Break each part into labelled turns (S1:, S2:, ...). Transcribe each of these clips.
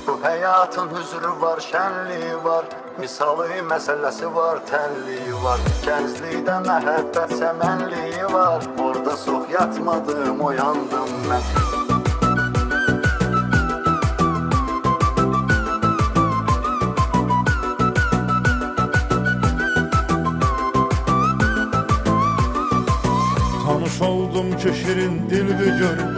S1: Bu həyatın hüzrü var, şənliyi var, misalı məsələsi var, təlliyi var. Gənclikdə məhəbbət səmənliyi var, orada çox yatmadım, oyandım mən.
S2: Tanış oldum ki şirin dilbi görüm,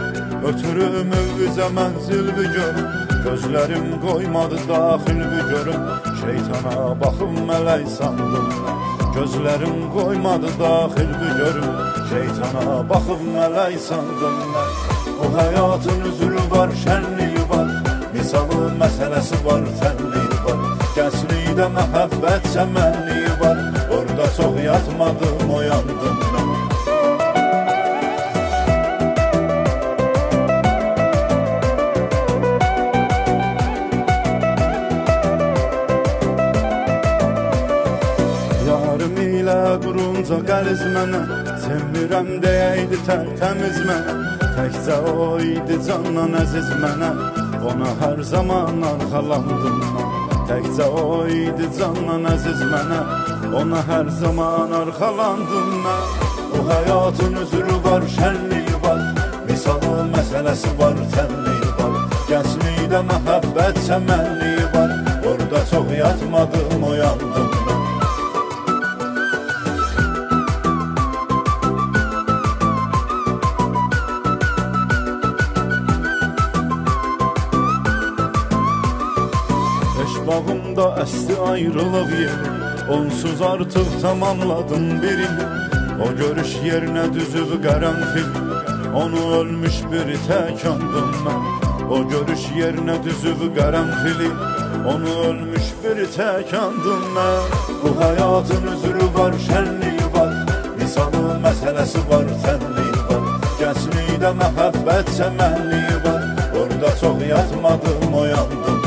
S2: ötürüm övvizə mənzilbi görüm. Gözlərim qoymadı daxilbi görüm, şeytana baxım mələk sandım mən. Gözlərim qoymadı daxilbi görüm, şeytana baxım mələk sandım mən. Bu həyatın üzrü var, şənliyi var, misalı məsələsi var, tənliyi var. Gənclikdə məhəbbət səmənliyi var, orada çox yatmadım, oyandım mən. Yarım ilə qurunca qəliz mənə, sevmirəm deyəydi tərtəmiz mənə. Təkcə o idi candan əziz mənə, ona hər zaman arxalandım mən. Təkcə o idi candan əziz mənə, ona hər zaman arxalandım mən. Bu həyatın üzrü var, şənliyi var, misalı məsələsi var, tənliyi var. Gənclikdə məhəbbət səmənliyi var, orada çox yatmadım, oyandım mən. Bağımda əsti ayrılıq yeri, onsuz artıq tamamladım birini. O görüş yerinə düzüb qərənfil, onu ölmüş bir tək andım mən. O görüş yerinə düzüb qərənfili, onu ölmüş bir tək andım mən. Bu həyatın üzrü var, şənliyi var, misalı məsələsi var, tənliyi var. Gənclikdə məhəbbət səmənliyi var, orada çox yatmadım, oyandım.